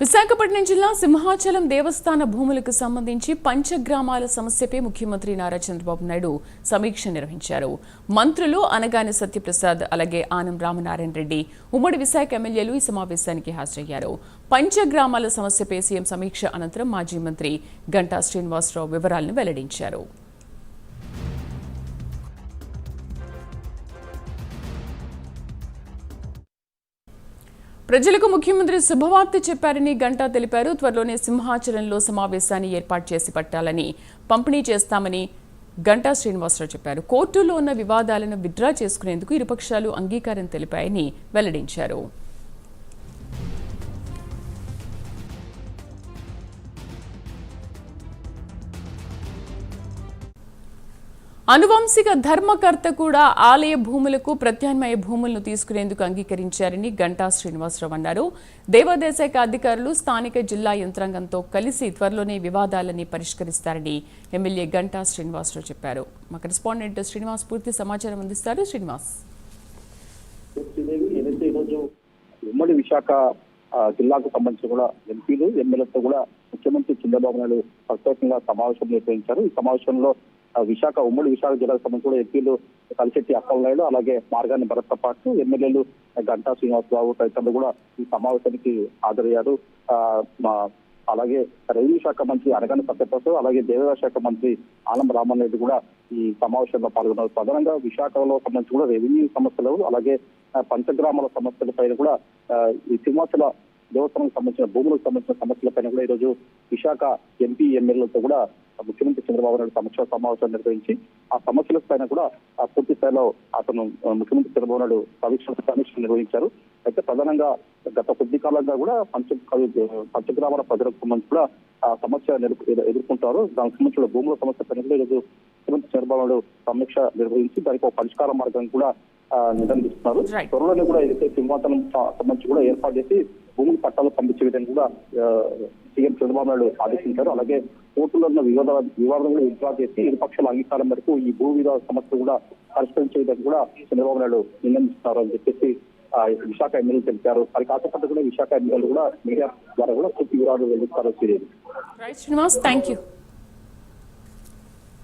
విశాఖపట్నం జిల్లా సింహాచలం దేవస్థాన భూములకు సంబంధించి పంచగ్రామాల సమస్యపై ముఖ్యమంత్రి నారా చంద్రబాబు నాయుడు సమీక్ష నిర్వహించారు. మంత్రులు అనగాని సత్యప్రసాద్ అలాగే ఆనం రామనారాయణ రెడ్డి ఉమ్మడి విశాఖ ఎమ్మెల్యేలు ఈ సమావేశానికి హాజరయ్యారు. పంచగ్రామాల సమస్యపై సీఎం సమీక్ష అనంతరం మాజీ మంత్రి గంటా శ్రీనివాసరావు వివరాలను వెల్లడించారు. ప్రజలకు ముఖ్యమంత్రి శుభవార్త చెప్పారని గంటా తెలిపారు. త్వరలోనే సింహాచలంలో సమావేశాన్ని ఏర్పాటు చేసి పట్టాలని పంపిణీ చేస్తామని గంటా శ్రీనివాసరావు చెప్పారు. కోర్టులో ఉన్న వివాదాలను విత్డ్రా చేసుకునేందుకు ఇరుపక్షాలు అంగీకారం తెలిపాయని వెల్లడించారు. అనువంశిక ధర్మకర్త కూడా ఆలయ భూములకు ప్రత్యామ్నాయ భూములను తీసుకునేందుకు అంగీకరించారని గంటా శ్రీనివాసరావు అన్నారు. దేవాదాయ శాఖ అధికారులు స్థానిక జిల్లా యంత్రాంగంతో కలిసి త్వరలోనే వివాదాలని పరిష్కరిస్తారని ఎమ్మెల్యే గంటా శ్రీనివాసరావు చెప్పారు. మా కరెస్పాండెంట్ శ్రీనివాస్ పూర్తి సమాచారం అందిస్తారు. శ్రీనివాస్, ఉమ్మడి విశాఖ జిల్లాకు సంబంధించి కూడా ఎంపీలు ఎమ్మెల్యేలతో కూడా ముఖ్యమంత్రి చంద్రబాబు నాయుడు ప్రత్యేకంగా సమావేశం నిర్వహించారు. ఈ సమావేశంలో ఉమ్మడి విశాఖ జిల్లాకు సంబంధించి కూడా ఎంపీలు కలిశెట్టి అప్పలనాయుడు అలాగే మార్గాని భరత్తో పాటు ఎమ్మెల్యేలు గంటా శ్రీనివాసరావు తదితరులు కూడా ఈ సమావేశానికి హాజరయ్యారు. అలాగే రెవెన్యూ శాఖ మంత్రి అనగాని సత్యప్రసాద్ అలాగే దేవాదాయ శాఖ మంత్రి ఆనం రామనారాయణ రెడ్డి కూడా ఈ సమావేశంలో పాల్గొన్నారు. ప్రధానంగా విశాఖలో సంబంధించి కూడా రెవెన్యూ సమస్యలు అలాగే పంచగ్రామాల సమస్యలపైన కూడా ఈ సింహాచల దేవస్థానానికి సంబంధించిన భూములకు సంబంధించిన సమస్యలపైన కూడా ఈరోజు విశాఖ ఎంపీ ఎమ్మెల్యేలతో కూడా ముఖ్యమంత్రి చంద్రబాబు నాయుడు సమీక్ష సమావేశం నిర్వహించి ఆ సమస్యల పైన కూడా పూర్తి స్థాయిలో అతను ముఖ్యమంత్రి చంద్రబాబు నాయుడు సమీక్ష నిర్వహించారు. అయితే ప్రధానంగా గత కొద్ది కాలంగా కూడా పంచగ్రామాల ప్రజలకు సంబంధించి కూడా ఆ సమస్య ఎదుర్కొంటారు. దానికి సంబంధించిన భూముల సమస్య పైన కూడా ఈరోజు ముఖ్యమంత్రి చంద్రబాబు నాయుడు సమీక్ష నిర్వహించి దానికి ఒక పరిష్కార మార్గం కూడా నిర్ణయిస్తున్నారు. త్వరలోనే కూడా ఏదైతే సింహాచలం సంబంధించి కూడా ఏర్పాటు చేసి భూముల పట్టాలు పంపించే విధంగా కూడా సీఎం చంద్రబాబు నాయుడు ఆదేశించారు. అలాగే కోర్టులో ఉన్న వివాదం కూడా విత్డ్రా చేసి ఇరుపక్షాల అంగీకారం మేరకు ఈ భూ వివాద సమస్యలు కూడా పరిష్కరించే విధంగా కూడా చంద్రబాబు నాయుడు నిర్ణయిస్తున్నారు అని చెప్పేసి విశాఖ ఎమ్మెల్యేలు తెలిపారు. అది కాకపోతే కూడా విశాఖ ఎమ్మెల్యేలు కూడా మీడియా ద్వారా కూడా పూర్తి వివరాలు వెళ్తారు. Srinivas, thank you.